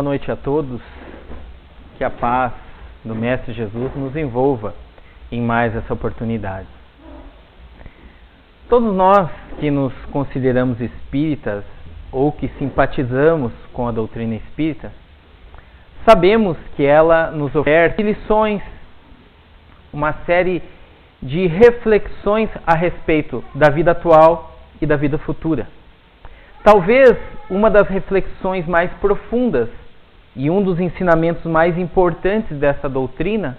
noite a todos. Que a paz do Mestre Jesus nos envolva em mais essa oportunidade. Todos nós que nos consideramos espíritas ou que simpatizamos com a doutrina espírita, sabemos que ela nos oferece lições, uma série de reflexões a respeito da vida atual e da vida futura. Talvez uma das reflexões mais profundas e um dos ensinamentos mais importantes dessa doutrina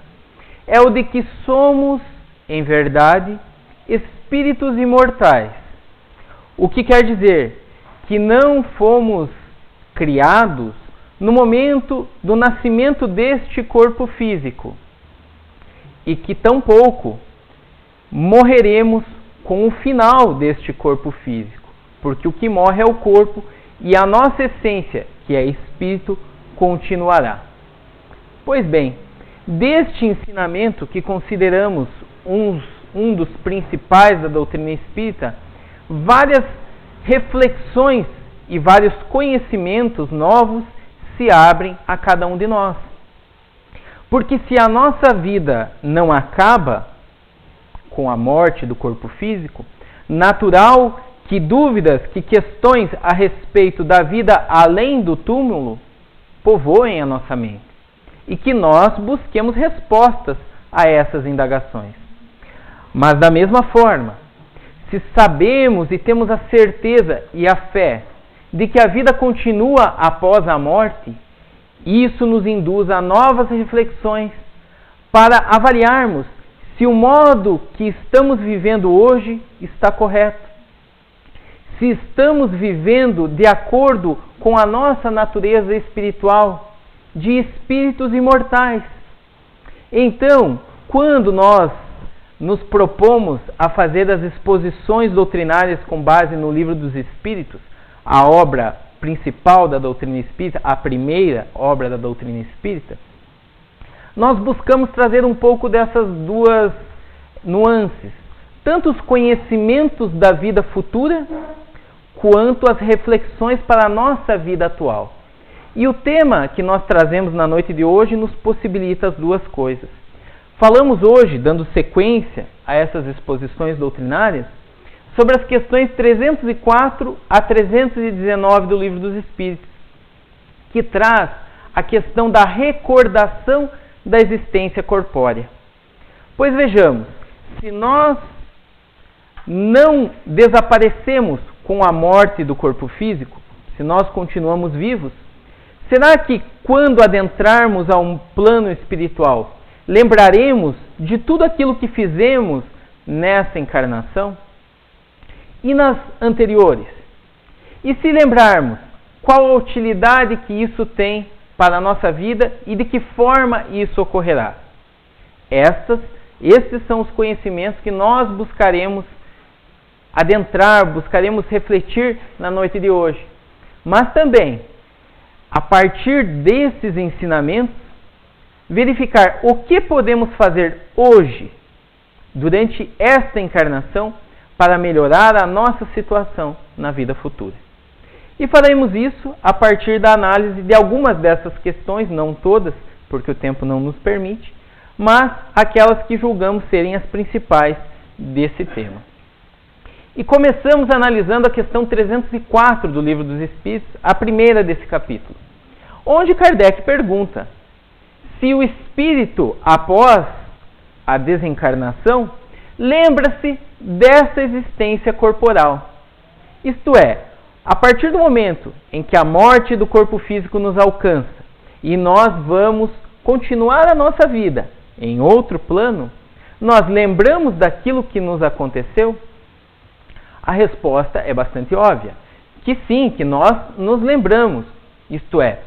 é o de que somos, em verdade, espíritos imortais. O que quer dizer que não fomos criados no momento do nascimento deste corpo físico e que tampouco morreremos com o final deste corpo físico, porque o que morre é o corpo e a nossa essência, que é espírito, continuará. Pois bem, deste ensinamento que consideramos um dos principais da doutrina espírita, várias reflexões e vários conhecimentos novos se abrem a cada um de nós. Porque se a nossa vida não acaba com a morte do corpo físico, natural que dúvidas, que questões a respeito da vida além do túmulo povoem a nossa mente e que nós busquemos respostas a essas indagações. Mas da mesma forma, se sabemos e temos a certeza e a fé de que a vida continua após a morte, isso nos induz a novas reflexões para avaliarmos se o modo que estamos vivendo hoje está correto. Se estamos vivendo de acordo com a nossa natureza espiritual, de espíritos imortais. Então, quando nós nos propomos a fazer as exposições doutrinárias com base no Livro dos Espíritos, a obra principal da doutrina espírita, a primeira obra da doutrina espírita, nós buscamos trazer um pouco dessas duas nuances, tanto os conhecimentos da vida futura, quanto as reflexões para a nossa vida atual. E o tema que nós trazemos na noite de hoje nos possibilita as duas coisas. Falamos hoje, dando sequência a essas exposições doutrinárias, sobre as questões 304 a 319 do Livro dos Espíritos, que traz a questão da recordação da existência corpórea. Pois vejamos, se nós não desaparecemos com a morte do corpo físico, se nós continuamos vivos, será que quando adentrarmos a um plano espiritual, lembraremos de tudo aquilo que fizemos nessa encarnação e nas anteriores? E se lembrarmos, qual a utilidade que isso tem para a nossa vida e de que forma isso ocorrerá? Esses são os conhecimentos que nós buscaremos adentrar, buscaremos refletir na noite de hoje. Mas também, a partir desses ensinamentos, verificar o que podemos fazer hoje, durante esta encarnação, para melhorar a nossa situação na vida futura. E faremos isso a partir da análise de algumas dessas questões, não todas, porque o tempo não nos permite, mas aquelas que julgamos serem as principais desse tema. E começamos analisando a questão 304 do Livro dos Espíritos, a primeira desse capítulo, onde Kardec pergunta se o espírito, após a desencarnação, lembra-se dessa existência corporal. Isto é, a partir do momento em que a morte do corpo físico nos alcança e nós vamos continuar a nossa vida em outro plano, nós lembramos daquilo que nos aconteceu? A resposta é bastante óbvia, que sim, que nós nos lembramos, isto é,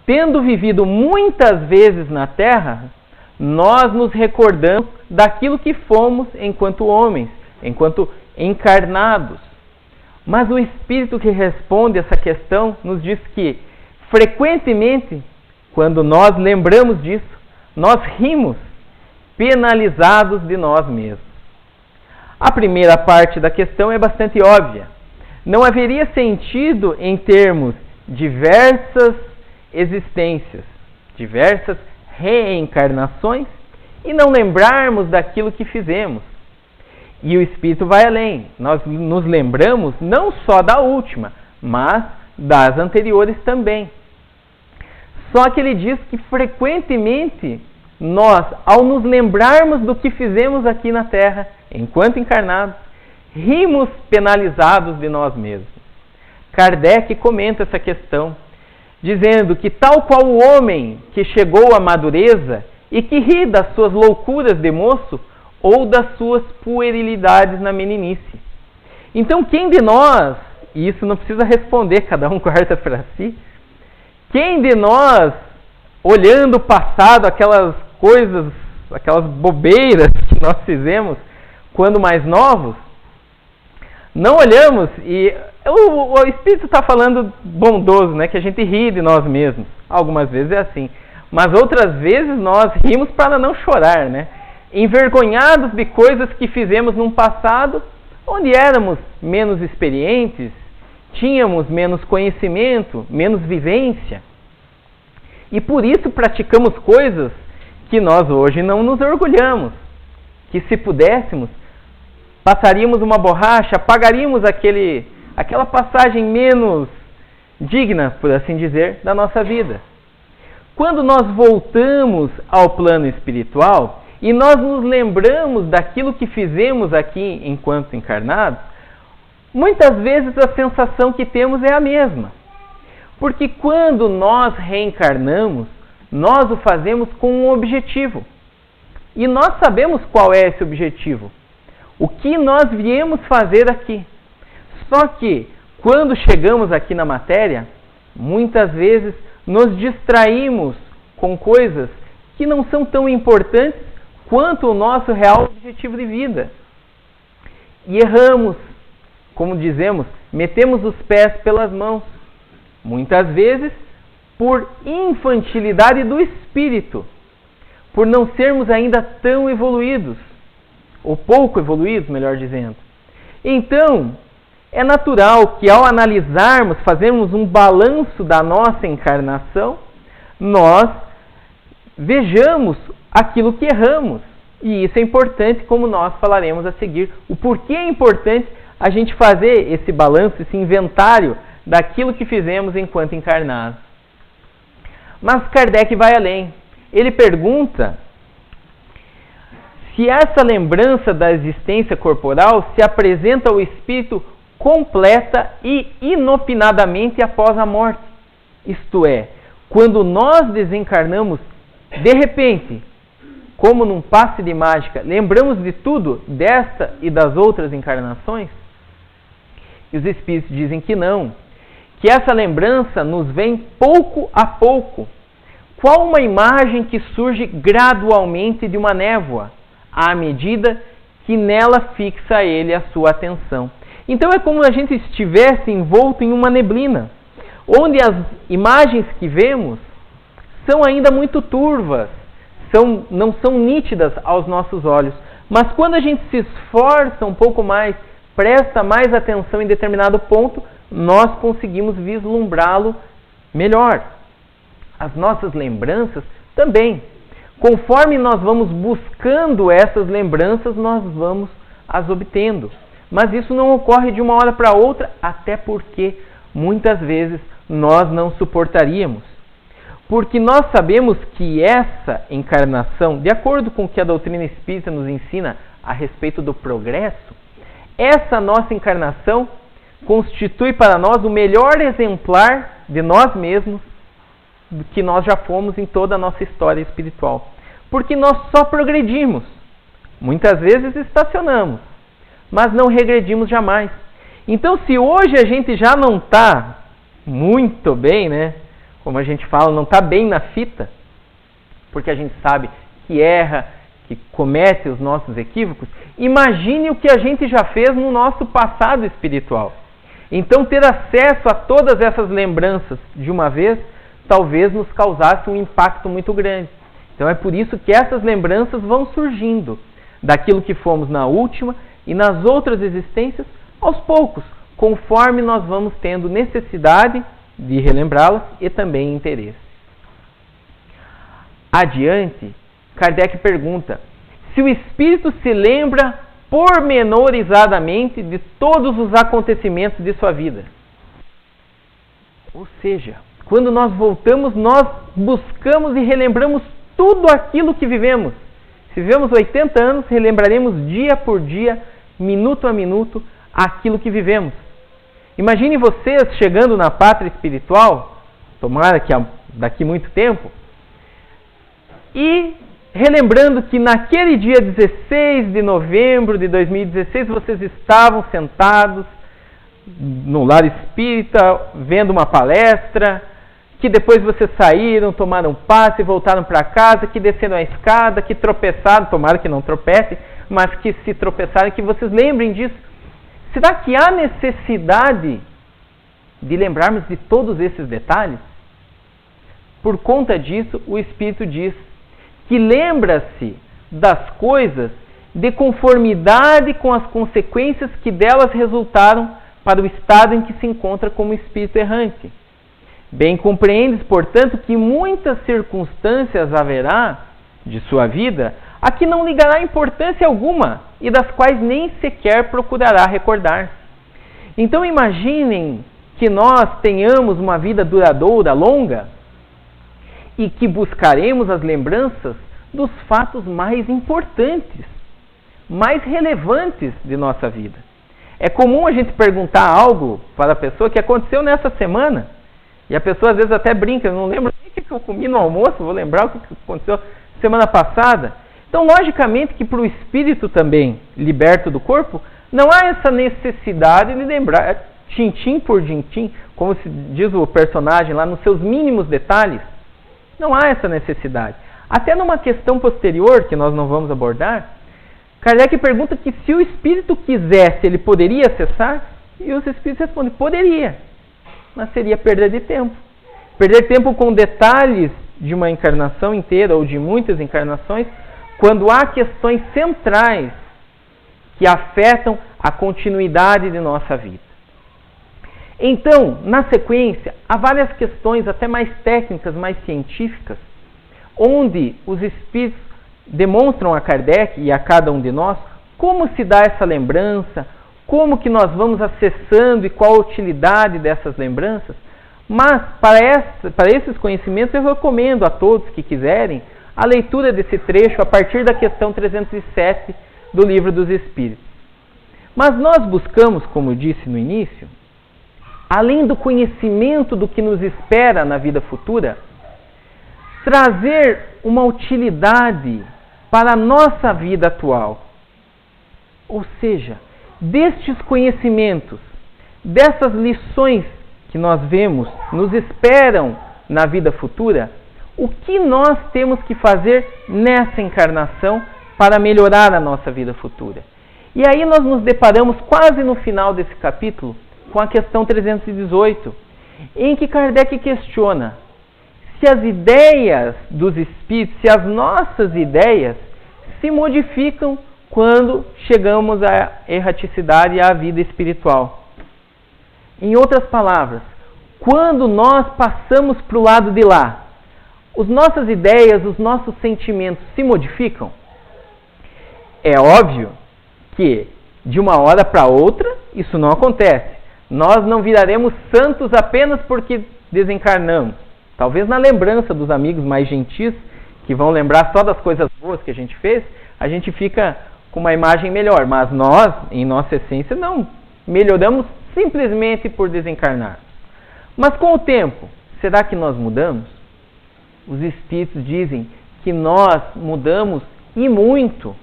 tendo vivido muitas vezes na Terra, nós nos recordamos daquilo que fomos enquanto homens, enquanto encarnados. Mas o Espírito que responde essa questão nos diz que, frequentemente, quando nós lembramos disso, nós rimos, penalizados de nós mesmos. A primeira parte da questão é bastante óbvia. Não haveria sentido em termos diversas existências, diversas reencarnações, e não lembrarmos daquilo que fizemos. E o Espírito vai além. Nós nos lembramos não só da última, mas das anteriores também. Só que ele diz que frequentemente nós, ao nos lembrarmos do que fizemos aqui na Terra, enquanto encarnados, rimos penalizados de nós mesmos. Kardec comenta essa questão, dizendo que tal qual o homem que chegou à madureza e que ri das suas loucuras de moço ou das suas puerilidades na meninice. Então, quem de nós, e isso não precisa responder, cada um guarda para si, quem de nós, olhando o passado, aquelas coisas, aquelas bobeiras que nós fizemos quando mais novos, não olhamos e o Espírito está falando bondoso, né, que a gente ri de nós mesmos. Algumas vezes é assim, mas outras vezes nós rimos para não chorar, né? Envergonhados de coisas que fizemos num passado onde éramos menos experientes, tínhamos menos conhecimento, menos vivência. E por isso praticamos coisas que nós hoje não nos orgulhamos. Que se pudéssemos, passaríamos uma borracha, apagaríamos aquela passagem menos digna, por assim dizer, da nossa vida. Quando nós voltamos ao plano espiritual e nós nos lembramos daquilo que fizemos aqui enquanto encarnados, muitas vezes a sensação que temos é a mesma. Porque quando nós reencarnamos, nós o fazemos com um objetivo. E nós sabemos qual é esse objetivo. O que nós viemos fazer aqui. Só que, quando chegamos aqui na matéria, muitas vezes nos distraímos com coisas que não são tão importantes quanto o nosso real objetivo de vida. E erramos, como dizemos, metemos os pés pelas mãos. Muitas vezes por infantilidade do espírito, por não sermos ainda tão evoluídos, ou pouco evoluídos, melhor dizendo. Então, é natural que ao analisarmos, fazermos um balanço da nossa encarnação, nós vejamos aquilo que erramos. E isso é importante, como nós falaremos a seguir, o porquê é importante a gente fazer esse balanço, esse inventário daquilo que fizemos enquanto encarnados. Mas Kardec vai além. Ele pergunta se essa lembrança da existência corporal se apresenta ao espírito completa e inopinadamente após a morte. Isto é, quando nós desencarnamos, de repente, como num passe de mágica, lembramos de tudo, desta e das outras encarnações? E os espíritos dizem que não, que essa lembrança nos vem pouco a pouco, qual uma imagem que surge gradualmente de uma névoa, à medida que nela fixa ele a sua atenção. Então é como se a gente estivesse envolto em uma neblina, onde as imagens que vemos são ainda muito turvas, não são nítidas aos nossos olhos. Mas quando a gente se esforça um pouco mais, presta mais atenção em determinado ponto, nós conseguimos vislumbrá-lo melhor. As nossas lembranças também. Conforme nós vamos buscando essas lembranças, nós vamos as obtendo. Mas isso não ocorre de uma hora para outra, até porque muitas vezes nós não suportaríamos. Porque nós sabemos que essa encarnação, de acordo com o que a doutrina espírita nos ensina a respeito do progresso, essa nossa encarnação constitui para nós o melhor exemplar de nós mesmos que nós já fomos em toda a nossa história espiritual. Porque nós só progredimos. Muitas vezes estacionamos, mas não regredimos jamais. Então, se hoje a gente já não está muito bem, né? Como a gente fala, não está bem na fita, porque a gente sabe que erra, que comete os nossos equívocos, imagine o que a gente já fez no nosso passado espiritual. Então, ter acesso a todas essas lembranças de uma vez, talvez nos causasse um impacto muito grande. Então, é por isso que essas lembranças vão surgindo daquilo que fomos na última e nas outras existências, aos poucos, conforme nós vamos tendo necessidade de relembrá-las e também interesse. adiante, Kardec pergunta se o espírito se lembra pormenorizadamente de todos os acontecimentos de sua vida. Ou seja, quando nós voltamos, nós buscamos e relembramos tudo aquilo que vivemos. Se vivemos 80 anos, relembraremos dia por dia, minuto a minuto, aquilo que vivemos. Imagine vocês chegando na pátria espiritual, tomara que daqui muito tempo, e relembrando que naquele dia 16 de novembro de 2016, vocês estavam sentados no lar espírita, vendo uma palestra, que depois vocês saíram, tomaram passe, voltaram para casa, que desceram a escada, que tropeçaram, tomara que não tropecem, mas que se tropeçarem, que vocês lembrem disso. Será que há necessidade de lembrarmos de todos esses detalhes? Por conta disso, o Espírito diz que lembra-se das coisas de conformidade com as consequências que delas resultaram para o estado em que se encontra como espírito errante. Bem compreendes, portanto, que muitas circunstâncias haverá de sua vida a que não ligará importância alguma e das quais nem sequer procurará recordar. Então imaginem que nós tenhamos uma vida duradoura, longa, e que buscaremos as lembranças dos fatos mais importantes, mais relevantes de nossa vida. É comum a gente perguntar algo para a pessoa que aconteceu nessa semana, e a pessoa às vezes até brinca, não lembro nem o que eu comi no almoço, vou lembrar o que aconteceu semana passada. Então, logicamente que para o espírito também, liberto do corpo, não há essa necessidade de lembrar, tintim por tintim, como se diz o personagem lá, nos seus mínimos detalhes. Não há essa necessidade. Até numa questão posterior, que nós não vamos abordar, Kardec pergunta que se o espírito quisesse, ele poderia acessar? E os espíritos respondem, poderia, mas seria perda de tempo. Perder tempo com detalhes de uma encarnação inteira ou de muitas encarnações, quando há questões centrais que afetam a continuidade de nossa vida. Então, na sequência, há várias questões, até mais técnicas, mais científicas, onde os espíritos demonstram a Kardec e a cada um de nós como se dá essa lembrança, como que nós vamos acessando e qual a utilidade dessas lembranças. Mas, para esses conhecimentos, eu recomendo a todos que quiserem a leitura desse trecho a partir da questão 307 do Livro dos Espíritos. Mas nós buscamos, como eu disse no início, além do conhecimento do que nos espera na vida futura, trazer uma utilidade para a nossa vida atual. Ou seja, destes conhecimentos, dessas lições que nós vemos, nos esperam na vida futura, o que nós temos que fazer nessa encarnação para melhorar a nossa vida futura. E aí nós nos deparamos quase no final desse capítulo com a questão 318, em que Kardec questiona se as ideias dos espíritos, se as nossas ideias se modificam quando chegamos à erraticidade e à vida espiritual. Em outras palavras, quando nós passamos para o lado de lá, as nossas ideias, os nossos sentimentos se modificam? É óbvio que de uma hora para outra isso não acontece. Nós não viraremos santos apenas porque desencarnamos. Talvez na lembrança dos amigos mais gentis, que vão lembrar só das coisas boas que a gente fez, a gente fica com uma imagem melhor. Mas nós, em nossa essência, não melhoramos simplesmente por desencarnar. Mas com o tempo, será que nós mudamos? Os espíritos dizem que nós mudamos e muito,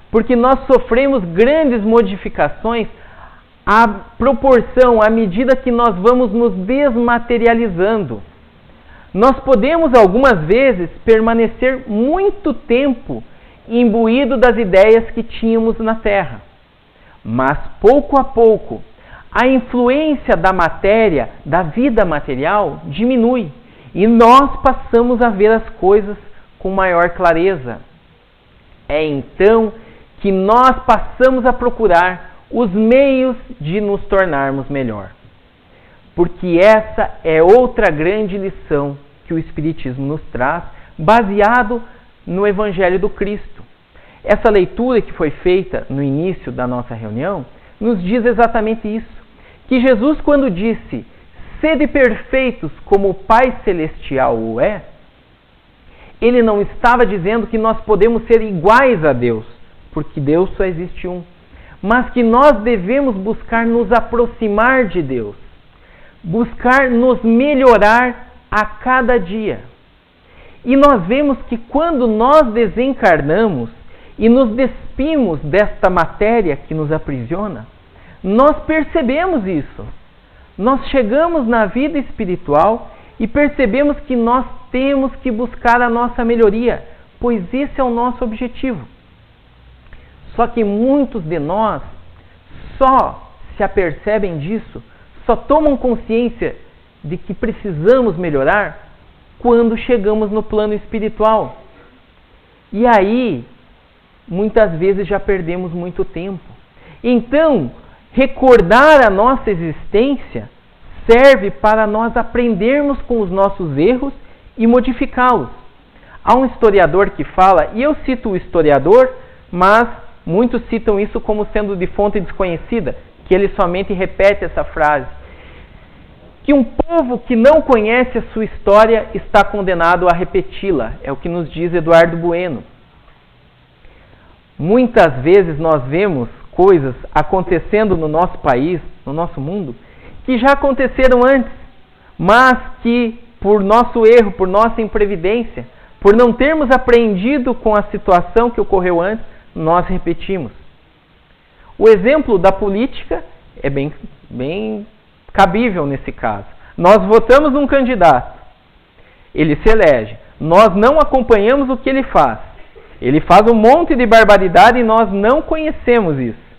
porque nós sofremos grandes modificações à proporção, à medida que nós vamos nos desmaterializando. Nós podemos algumas vezes permanecer muito tempo imbuído das ideias que tínhamos na Terra, mas pouco a pouco a influência da matéria, da vida material, diminui. E nós passamos a ver as coisas com maior clareza. É então que nós passamos a procurar os meios de nos tornarmos melhor. Porque essa é outra grande lição que o Espiritismo nos traz baseado no Evangelho do Cristo. Essa leitura que foi feita no início da nossa reunião nos diz exatamente isso. Que Jesus, quando disse, sede perfeitos como o Pai Celestial o é, Ele não estava dizendo que nós podemos ser iguais a Deus, porque Deus só existe um. Mas que nós devemos buscar nos aproximar de Deus, buscar nos melhorar a cada dia. E nós vemos que quando nós desencarnamos e nos despimos desta matéria que nos aprisiona, nós percebemos isso. Nós chegamos na vida espiritual e percebemos que nós temos que buscar a nossa melhoria, pois esse é o nosso objetivo. Só que muitos de nós só se apercebem disso, só tomam consciência de que precisamos melhorar quando chegamos no plano espiritual. E aí, muitas vezes já perdemos muito tempo. Então, recordar a nossa existência serve para nós aprendermos com os nossos erros e modificá-los. Há um historiador que fala, e eu cito o historiador, mas muitos citam isso como sendo de fonte desconhecida, que ele somente repete essa frase, que um povo que não conhece a sua história está condenado a repeti-la. É o que nos diz Eduardo Bueno. Muitas vezes nós vemos coisas acontecendo no nosso país, no nosso mundo, que já aconteceram antes, mas que por nosso erro, por nossa imprevidência, por não termos aprendido com a situação que ocorreu antes, nós repetimos. O exemplo da política é bem cabível nesse caso. Nós votamos um candidato, ele se elege, nós não acompanhamos o que ele faz. Ele faz um monte de barbaridade e nós não conhecemos isso.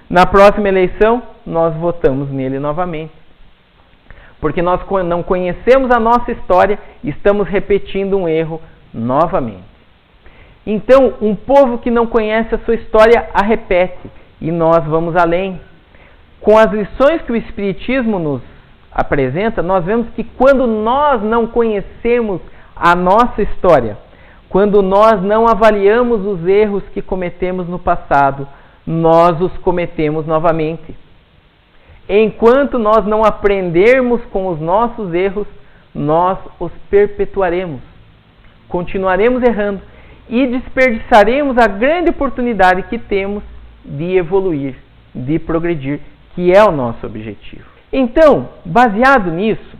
Na próxima eleição, nós votamos nele novamente. Porque nós não conhecemos a nossa história e estamos repetindo um erro novamente. Então, um povo que não conhece a sua história a repete. E nós vamos além. Com as lições que o Espiritismo nos apresenta, nós vemos que quando nós não conhecemos a nossa história, quando nós não avaliamos os erros que cometemos no passado, nós os cometemos novamente. Enquanto nós não aprendermos com os nossos erros, nós os perpetuaremos. Continuaremos errando e desperdiçaremos a grande oportunidade que temos de evoluir, de progredir, que é o nosso objetivo. Então, baseado nisso,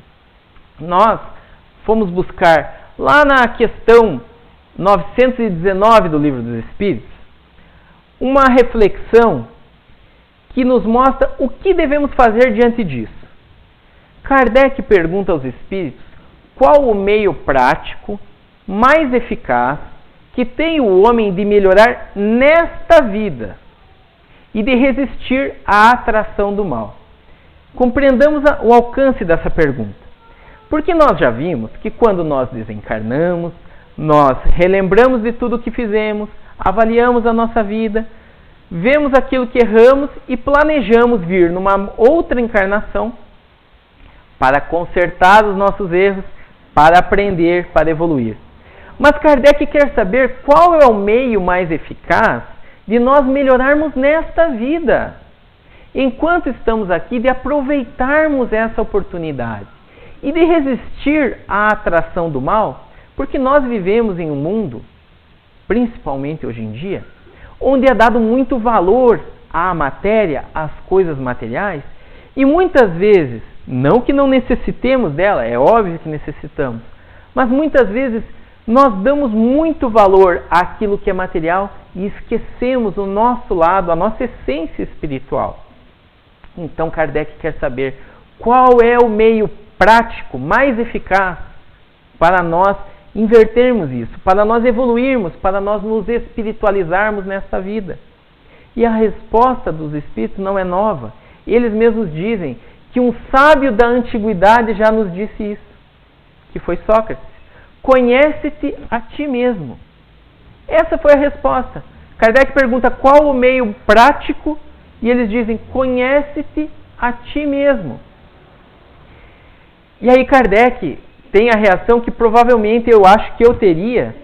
nós fomos buscar lá na questão 919 do Livro dos Espíritos, uma reflexão que nos mostra o que devemos fazer diante disso. Kardec pergunta aos Espíritos qual o meio prático mais eficaz que tem o homem de melhorar nesta vida e de resistir à atração do mal. Compreendamos o alcance dessa pergunta. Porque nós já vimos que quando nós desencarnamos, nós relembramos de tudo o que fizemos, avaliamos a nossa vida, vemos aquilo que erramos e planejamos vir numa outra encarnação para consertar os nossos erros, para aprender, para evoluir. Mas Kardec quer saber qual é o meio mais eficaz de nós melhorarmos nesta vida, enquanto estamos aqui, de aproveitarmos essa oportunidade e de resistir à atração do mal, porque nós vivemos em um mundo, principalmente hoje em dia, onde é dado muito valor à matéria, às coisas materiais, e muitas vezes, não que não necessitemos dela, é óbvio que necessitamos, mas muitas vezes nós damos muito valor àquilo que é material e esquecemos o nosso lado, a nossa essência espiritual. Então Kardec quer saber qual é o meio prático mais eficaz para nós invertermos isso, para nós evoluirmos, para nós nos espiritualizarmos nesta vida. E a resposta dos Espíritos não é nova. Eles mesmos dizem que um sábio da antiguidade já nos disse isso, que foi Sócrates. Conhece-te a ti mesmo. Essa foi a resposta. Kardec pergunta qual o meio prático e eles dizem, conhece-te a ti mesmo. E aí Kardec tem a reação que provavelmente eu acho que eu teria,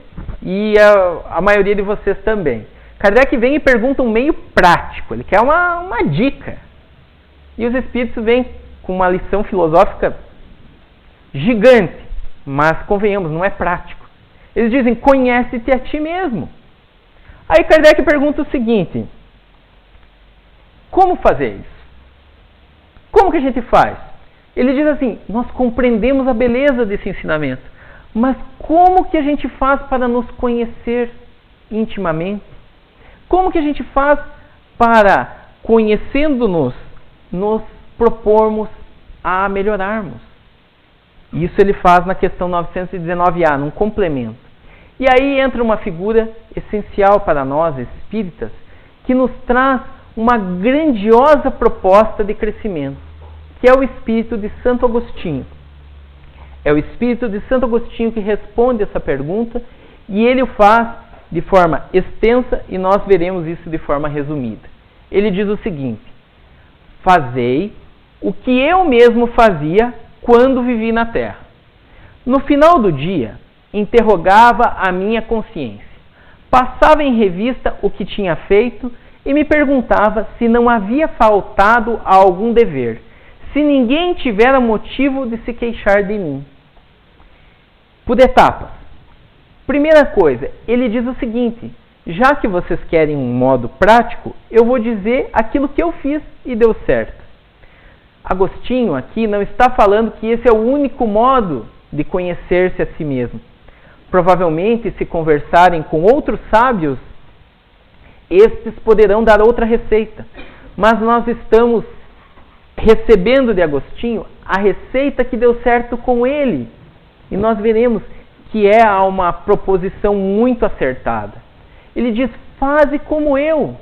e a maioria de vocês também. Kardec vem e pergunta um meio prático, ele quer uma dica. E os espíritos vêm com uma lição filosófica gigante, mas convenhamos, não é prático. Eles dizem, conhece-te a ti mesmo. Aí Kardec pergunta o seguinte, como fazer isso? Como que a gente faz? Ele diz assim, nós compreendemos a beleza desse ensinamento, mas como que a gente faz para nos conhecer intimamente? Como que a gente faz para, conhecendo-nos, nos propormos a melhorarmos? Isso ele faz na questão 919A, num complemento. E aí entra uma figura essencial para nós, espíritas, que nos traz uma grandiosa proposta de crescimento, que é o espírito de Santo Agostinho. É o espírito de Santo Agostinho que responde essa pergunta, e ele o faz de forma extensa, e nós veremos isso de forma resumida. Ele diz o seguinte, fazei o que eu mesmo fazia quando vivi na terra. No final do dia, interrogava a minha consciência, passava em revista o que tinha feito e me perguntava se não havia faltado a algum dever, se ninguém tivera motivo de se queixar de mim. Por etapas. Primeira coisa, ele diz o seguinte, já que vocês querem um modo prático, eu vou dizer aquilo que eu fiz e deu certo. Agostinho aqui não está falando que esse é o único modo de conhecer-se a si mesmo. Provavelmente, se conversarem com outros sábios, estes poderão dar outra receita. Mas nós estamos recebendo de Agostinho a receita que deu certo com ele. E nós veremos que é uma proposição muito acertada. Ele diz, faze como eu.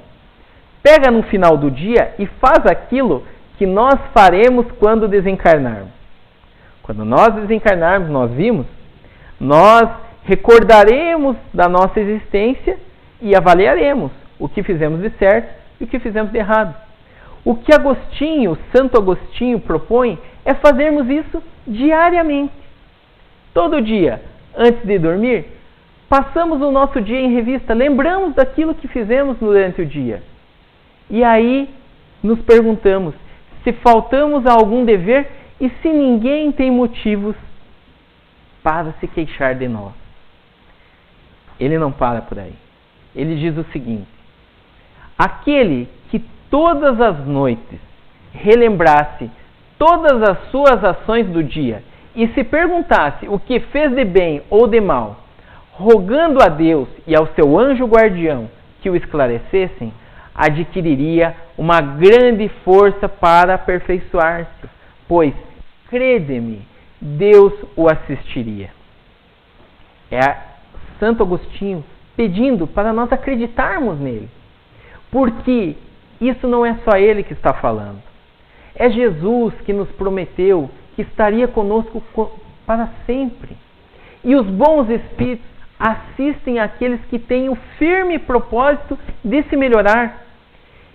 Pega no final do dia e faz aquilo que nós faremos quando desencarnarmos. Quando nós desencarnarmos, nós vimos, nós recordaremos da nossa existência e avaliaremos o que fizemos de certo e o que fizemos de errado. O que Agostinho, Santo Agostinho, propõe é fazermos isso diariamente. Todo dia, antes de dormir, passamos o nosso dia em revista, lembramos daquilo que fizemos durante o dia. E aí nos perguntamos se faltamos a algum dever e se ninguém tem motivos para se queixar de nós. Ele não para por aí. Ele diz o seguinte, aquele que todas as noites relembrasse todas as suas ações do dia e se perguntasse o que fez de bem ou de mal, rogando a Deus e ao seu anjo guardião que o esclarecessem, adquiriria uma grande força para aperfeiçoar-se, pois, crede-me, Deus o assistiria. É Santo Agostinho pedindo para nós acreditarmos nele, porque isso não é só ele que está falando. É Jesus que nos prometeu que estaria conosco para sempre. E os bons espíritos assistem àqueles que têm o firme propósito de se melhorar.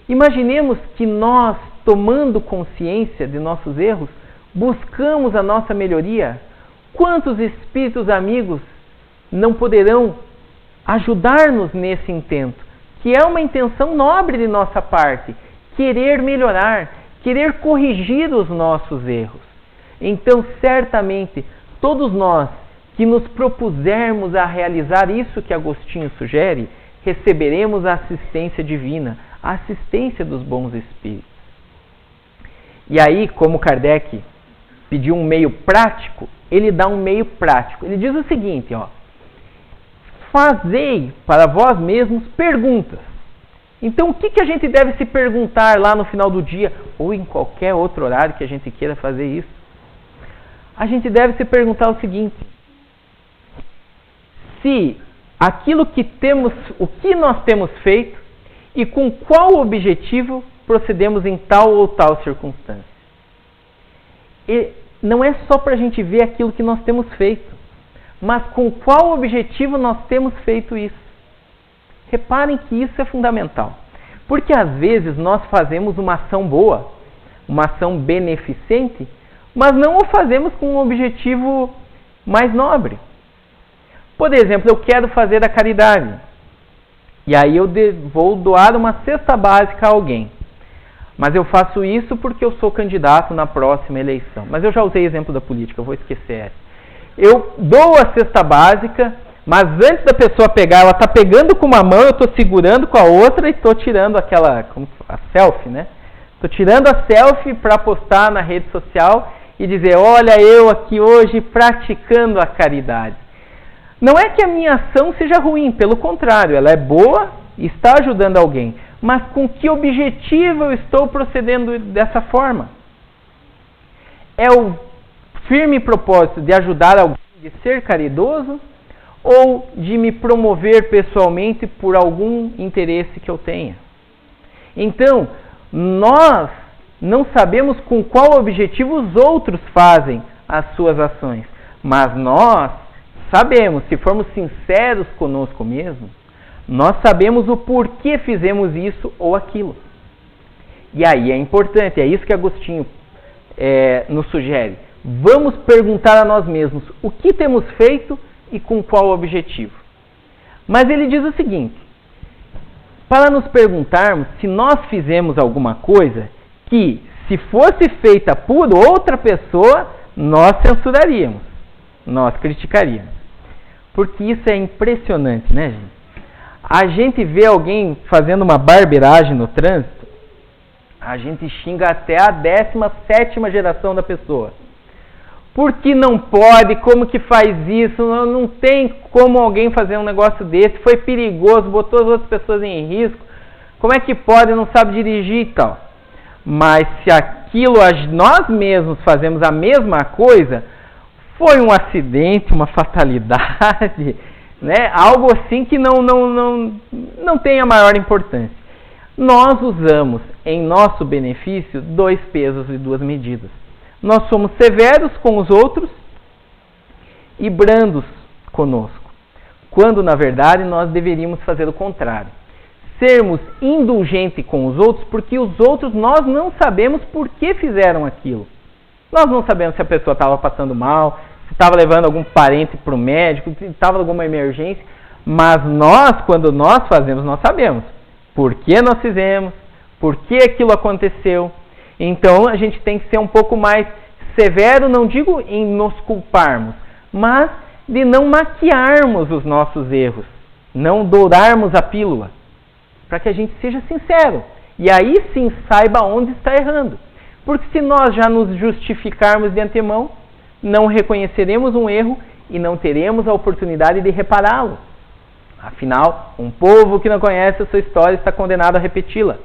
Imaginemos que nós, tomando consciência de nossos erros, buscamos a nossa melhoria. Quantos espíritos amigos não poderão ajudar-nos nesse intento, que é uma intenção nobre de nossa parte, querer melhorar, querer corrigir os nossos erros. Então, certamente, todos nós que nos propusermos a realizar isso que Agostinho sugere, receberemos a assistência divina, a assistência dos bons espíritos. E aí, como Kardec pediu um meio prático, ele dá um meio prático. Ele diz o seguinte, fazei para vós mesmos perguntas. Então, o que a gente deve se perguntar lá no final do dia, ou em qualquer outro horário que a gente queira fazer isso? A gente deve se perguntar o seguinte, se aquilo que temos, o que nós temos feito e com qual objetivo procedemos em tal ou tal circunstância. E não é só para a gente ver aquilo que nós temos feito, mas com qual objetivo nós temos feito isso. Reparem que isso é fundamental, porque às vezes nós fazemos uma ação boa, uma ação beneficente, mas não o fazemos com um objetivo mais nobre. Por exemplo, eu quero fazer a caridade. E aí eu vou doar uma cesta básica a alguém. Mas eu faço isso porque eu sou candidato na próxima eleição. Mas eu já usei exemplo da política, eu vou esquecer essa. Eu dou a cesta básica, mas antes da pessoa pegar, ela está pegando com uma mão, eu estou segurando com a outra e estou tirando a selfie, né? Estou tirando a selfie para postar na rede social e dizer, olha eu aqui hoje praticando a caridade. Não é que a minha ação seja ruim, pelo contrário, ela é boa e está ajudando alguém. Mas com que objetivo eu estou procedendo dessa forma? É o firme propósito de ajudar alguém, de ser caridoso, ou de me promover pessoalmente por algum interesse que eu tenha? Então, nós não sabemos com qual objetivo os outros fazem as suas ações, mas nós sabemos, se formos sinceros conosco mesmos, nós sabemos o porquê fizemos isso ou aquilo. E aí é importante, é isso que Agostinho nos sugere. Vamos perguntar a nós mesmos o que temos feito e com qual objetivo. Mas ele diz o seguinte, para nos perguntarmos se nós fizemos alguma coisa que, se fosse feita por outra pessoa, nós censuraríamos, nós criticaríamos. Porque isso é impressionante, né, gente? A gente vê alguém fazendo uma barbeiragem no trânsito, a gente xinga até a 17ª geração da pessoa. Por que não pode? Como que faz isso? Não tem como alguém fazer um negócio desse. Foi perigoso, botou as outras pessoas em risco. Como é que pode? Não sabe dirigir e tal. Mas se aquilo nós mesmos fazemos a mesma coisa, foi um acidente, uma fatalidade, né? Algo assim que não tem a maior importância. Nós usamos em nosso benefício 2 pesos e 2 medidas. Nós somos severos com os outros e brandos conosco, quando na verdade nós deveríamos fazer o contrário. Sermos indulgentes com os outros, porque os outros nós não sabemos por que fizeram aquilo. Nós não sabemos se a pessoa estava passando mal, se estava levando algum parente para o médico, se estava alguma emergência, mas nós, quando nós fazemos, nós sabemos por que nós fizemos, por que aquilo aconteceu. Então a gente tem que ser um pouco mais severo, não digo em nos culparmos, mas de não maquiarmos os nossos erros, não dourarmos a pílula, para que a gente seja sincero. E aí sim saiba onde está errando. Porque se nós já nos justificarmos de antemão, não reconheceremos um erro e não teremos a oportunidade de repará-lo. Afinal, um povo que não conhece a sua história está condenado a repeti-la.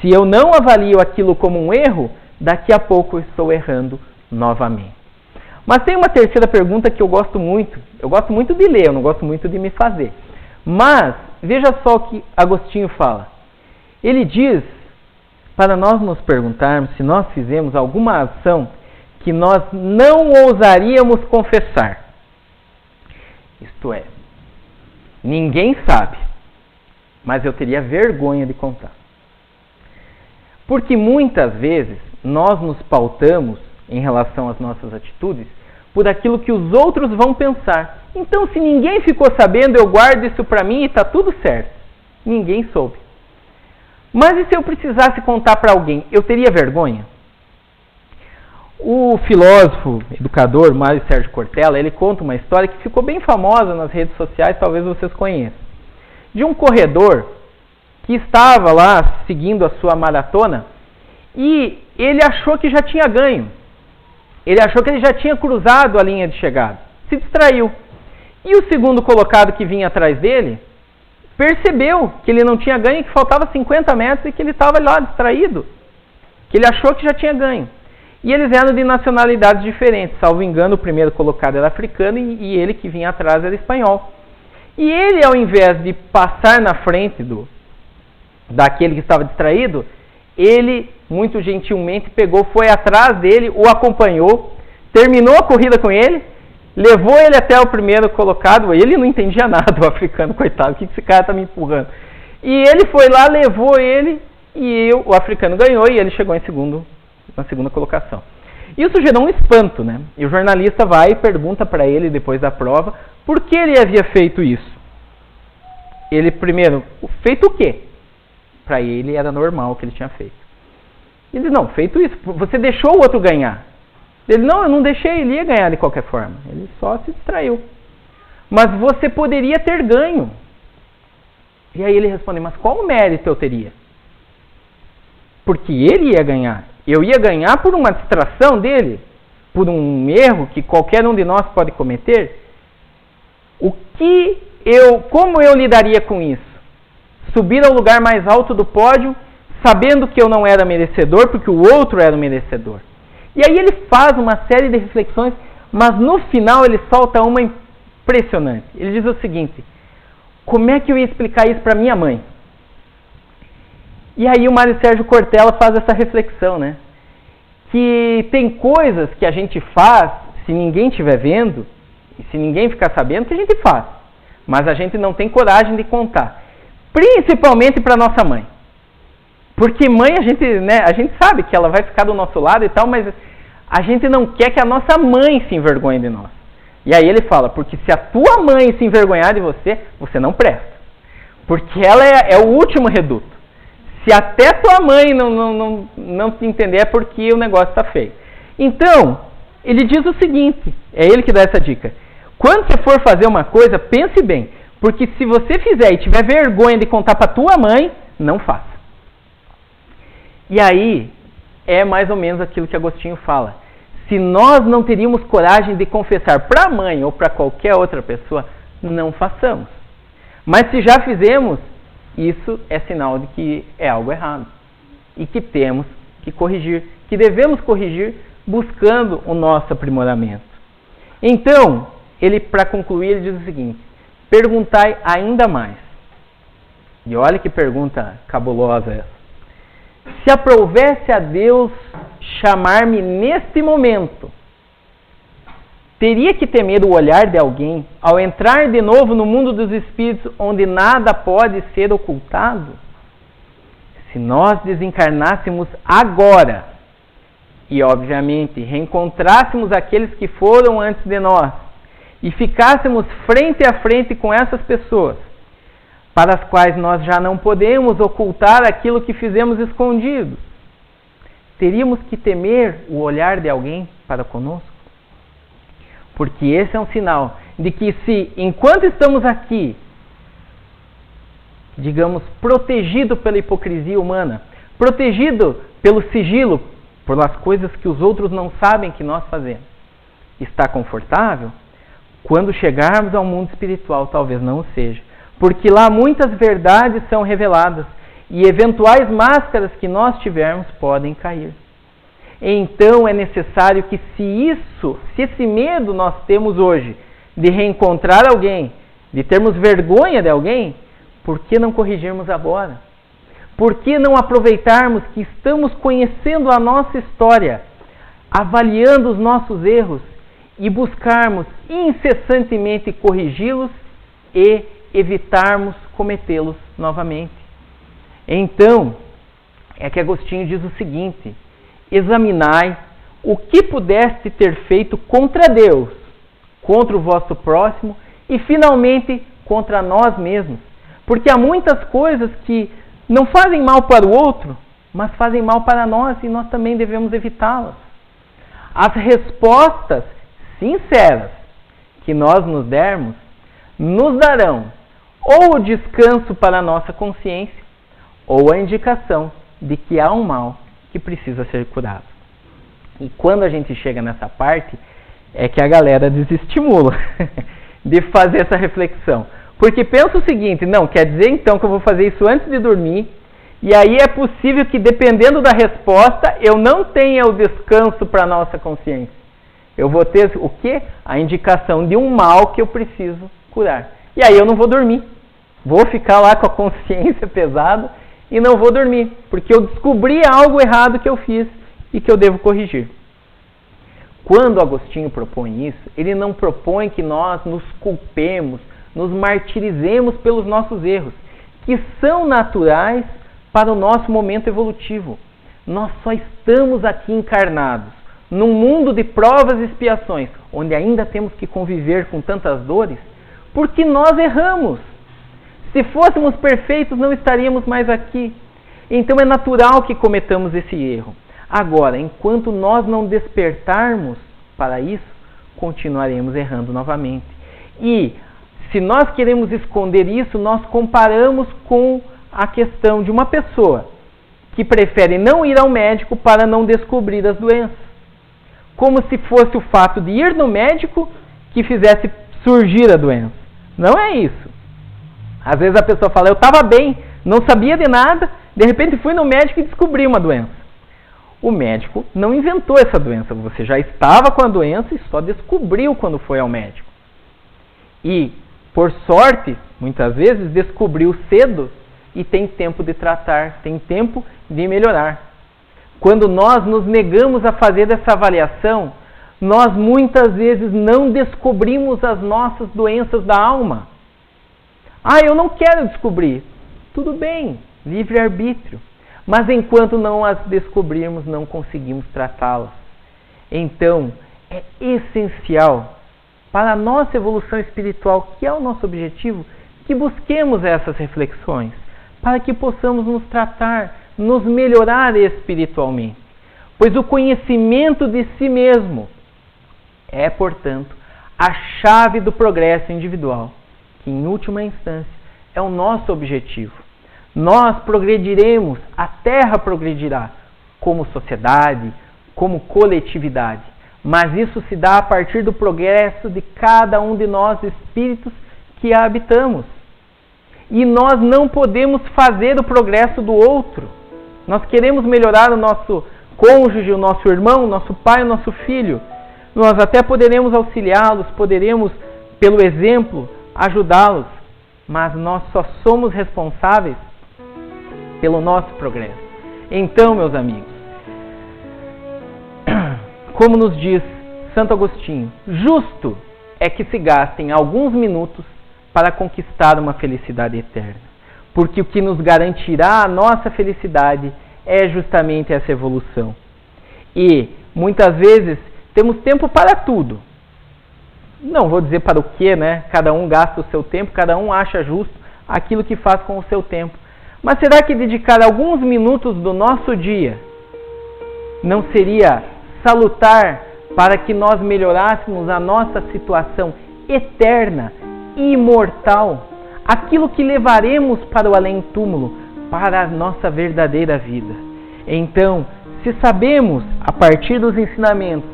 Se eu não avalio aquilo como um erro, daqui a pouco eu estou errando novamente. Mas tem uma terceira pergunta que eu gosto muito. Eu gosto muito de ler, eu não gosto muito de me fazer. Mas, veja só o que Agostinho fala. Ele diz para nós nos perguntarmos se nós fizemos alguma ação que nós não ousaríamos confessar. Isto é, ninguém sabe, mas eu teria vergonha de contar. Porque muitas vezes nós nos pautamos em relação às nossas atitudes por aquilo que os outros vão pensar. Então, se ninguém ficou sabendo, eu guardo isso para mim e está tudo certo. Ninguém soube. Mas e se eu precisasse contar para alguém, eu teria vergonha? O filósofo, educador Mário Sérgio Cortella, ele conta uma história que ficou bem famosa nas redes sociais, talvez vocês conheçam. De um corredor que estava lá seguindo a sua maratona e ele achou que já tinha ganho. Ele achou que ele já tinha cruzado a linha de chegada. Se distraiu. E o segundo colocado que vinha atrás dele percebeu que ele não tinha ganho, que faltava 50 metros e que ele estava lá distraído. Que ele achou que já tinha ganho. E eles eram de nacionalidades diferentes. Salvo engano, o primeiro colocado era africano e ele que vinha atrás era espanhol. E ele, ao invés de passar na frente daquele que estava distraído, ele, muito gentilmente, foi atrás dele, o acompanhou, terminou a corrida com ele, levou ele até o primeiro colocado. Ele não entendia nada, o africano, coitado, o que esse cara está me empurrando? E ele foi lá, levou ele, e o africano ganhou, e ele chegou na segunda colocação. Isso gerou um espanto, né? E o jornalista vai e pergunta para ele, depois da prova, por que ele havia feito isso. Ele, primeiro, feito o quê? Para ele era normal o que ele tinha feito. Ele diz, não, feito isso, você deixou o outro ganhar. Ele, não, eu não deixei, ele ia ganhar de qualquer forma. Ele só se distraiu. Mas você poderia ter ganho. E aí ele responde, mas qual mérito eu teria? Porque ele ia ganhar. Eu ia ganhar por uma distração dele, por um erro que qualquer um de nós pode cometer. Como eu lidaria com isso? Subir ao lugar mais alto do pódio, sabendo que eu não era merecedor, porque o outro era o merecedor. E aí ele faz uma série de reflexões, mas no final ele solta uma impressionante. Ele diz o seguinte, como é que eu ia explicar isso para minha mãe? E aí o Mário Sérgio Cortella faz essa reflexão, né? Que tem coisas que a gente faz, se ninguém estiver vendo, e se ninguém ficar sabendo, que a gente faz. Mas a gente não tem coragem de contar. Principalmente para nossa mãe. Porque mãe, a gente sabe que ela vai ficar do nosso lado e tal, mas a gente não quer que a nossa mãe se envergonhe de nós. E aí ele fala, porque se a tua mãe se envergonhar de você, você não presta. Porque ela é o último reduto. Se até tua mãe não te entender, é porque o negócio está feio. Então, ele diz o seguinte, é ele que dá essa dica. Quando você for fazer uma coisa, pense bem. Porque se você fizer e tiver vergonha de contar para tua mãe, não faça. E aí, é mais ou menos aquilo que Agostinho fala. Se nós não teríamos coragem de confessar para a mãe ou para qualquer outra pessoa, não façamos. Mas se já fizemos, isso é sinal de que é algo errado. E que temos que corrigir, que devemos corrigir buscando o nosso aprimoramento. Então, ele, para concluir, ele diz o seguinte, perguntai ainda mais. E olha que pergunta cabulosa essa. Se aprovesse a Deus chamar-me neste momento, teria que temer o olhar de alguém ao entrar de novo no mundo dos espíritos onde nada pode ser ocultado? Se nós desencarnássemos agora e, obviamente, reencontrássemos aqueles que foram antes de nós e ficássemos frente a frente com essas pessoas, para as quais nós já não podemos ocultar aquilo que fizemos escondido, teríamos que temer o olhar de alguém para conosco? Porque esse é um sinal de que se, enquanto estamos aqui, digamos, protegido pela hipocrisia humana, protegido pelo sigilo, pelas coisas que os outros não sabem que nós fazemos, está confortável, quando chegarmos ao mundo espiritual talvez não o seja. Porque lá muitas verdades são reveladas e eventuais máscaras que nós tivermos podem cair. Então é necessário que se esse medo nós temos hoje de reencontrar alguém, de termos vergonha de alguém, por que não corrigirmos agora? Por que não aproveitarmos que estamos conhecendo a nossa história, avaliando os nossos erros e buscarmos incessantemente corrigi-los e evitarmos cometê-los novamente? Então, é que Agostinho diz o seguinte: examinai o que pudeste ter feito contra Deus, contra o vosso próximo e finalmente contra nós mesmos. Porque há muitas coisas que não fazem mal para o outro, mas fazem mal para nós e nós também devemos evitá-las. As respostas sinceras que nós nos dermos nos darão ou o descanso para a nossa consciência ou a indicação de que há um mal que precisa ser curado. E quando a gente chega nessa parte, é que a galera desestimula de fazer essa reflexão. Porque pensa o seguinte, não, quer dizer então que eu vou fazer isso antes de dormir, e aí é possível que, dependendo da resposta, eu não tenha o descanso para a nossa consciência. Eu vou ter o quê? A indicação de um mal que eu preciso curar. E aí eu não vou dormir. Vou ficar lá com a consciência pesada e não vou dormir, porque eu descobri algo errado que eu fiz e que eu devo corrigir. Quando Agostinho propõe isso, ele não propõe que nós nos culpemos, nos martirizemos pelos nossos erros, que são naturais para o nosso momento evolutivo. Nós só estamos aqui encarnados num mundo de provas e expiações, onde ainda temos que conviver com tantas dores, porque nós erramos. Se fôssemos perfeitos, não estaríamos mais aqui. Então é natural que cometamos esse erro. Agora, enquanto nós não despertarmos para isso, continuaremos errando novamente. E se nós queremos esconder isso, nós comparamos com a questão de uma pessoa que prefere não ir ao médico para não descobrir as doenças. Como se fosse o fato de ir no médico que fizesse surgir a doença. Não é isso. Às vezes a pessoa fala, eu estava bem, não sabia de nada, de repente fui no médico e descobri uma doença. O médico não inventou essa doença, você já estava com a doença e só descobriu quando foi ao médico. E, por sorte, muitas vezes descobriu cedo e tem tempo de tratar, tem tempo de melhorar. Quando nós nos negamos a fazer essa avaliação, nós muitas vezes não descobrimos as nossas doenças da alma. Eu não quero descobrir. Tudo bem, livre-arbítrio. Mas enquanto não as descobrirmos, não conseguimos tratá-las. Então, é essencial para a nossa evolução espiritual, que é o nosso objetivo, que busquemos essas reflexões, para que possamos nos tratar, nos melhorar espiritualmente. Pois o conhecimento de si mesmo é, portanto, a chave do progresso individual, que em última instância é o nosso objetivo. Nós progrediremos, a Terra progredirá, como sociedade, como coletividade. Mas isso se dá a partir do progresso de cada um de nós, espíritos que a habitamos. E nós não podemos fazer o progresso do outro. Nós queremos melhorar o nosso cônjuge, o nosso irmão, o nosso pai, o nosso filho. Nós até poderemos auxiliá-los, poderemos, pelo exemplo, ajudá-los. Mas nós só somos responsáveis pelo nosso progresso. Então, meus amigos, como nos diz Santo Agostinho, justo é que se gastem alguns minutos para conquistar uma felicidade eterna. Porque o que nos garantirá a nossa felicidade é justamente essa evolução. E, muitas vezes, temos tempo para tudo. Não vou dizer para o que, né? Cada um gasta o seu tempo, cada um acha justo aquilo que faz com o seu tempo. Mas será que dedicar alguns minutos do nosso dia não seria salutar para que nós melhorássemos a nossa situação eterna, imortal, aquilo que levaremos para o além-túmulo, para a nossa verdadeira vida? Então, se sabemos, a partir dos ensinamentos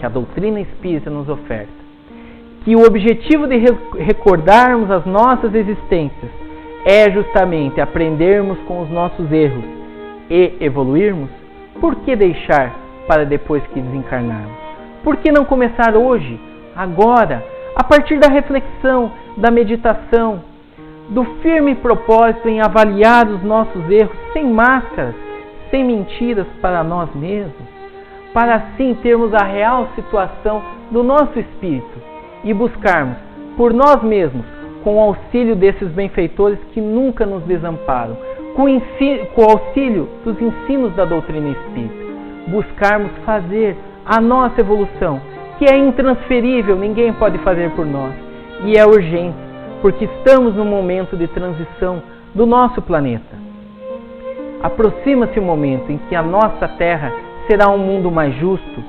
que a doutrina espírita nos oferta, que o objetivo de recordarmos as nossas existências é justamente aprendermos com os nossos erros e evoluirmos, por que deixar para depois que desencarnarmos? Por que não começar hoje, agora, a partir da reflexão, da meditação, do firme propósito em avaliar os nossos erros sem máscaras, sem mentiras para nós mesmos, para assim termos a real situação do nosso espírito e buscarmos por nós mesmos, com o auxílio desses benfeitores que nunca nos desamparam, com o auxílio dos ensinos da doutrina espírita, buscarmos fazer a nossa evolução, que é intransferível, ninguém pode fazer por nós, e é urgente, porque estamos num momento de transição do nosso planeta. Aproxima-se o momento em que a nossa Terra será um mundo mais justo,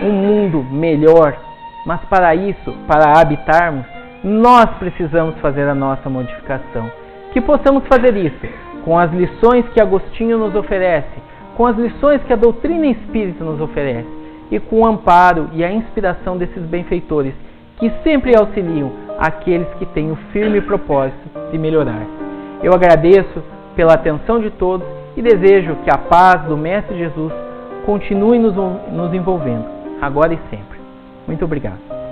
um mundo melhor, mas para isso, para habitarmos, nós precisamos fazer a nossa modificação. Que possamos fazer isso com as lições que Agostinho nos oferece, com as lições que a doutrina espírita nos oferece e com o amparo e a inspiração desses benfeitores que sempre auxiliam aqueles que têm o firme propósito de melhorar. Eu agradeço pela atenção de todos e desejo que a paz do Mestre Jesus continue nos envolvendo, agora e sempre. Muito obrigado.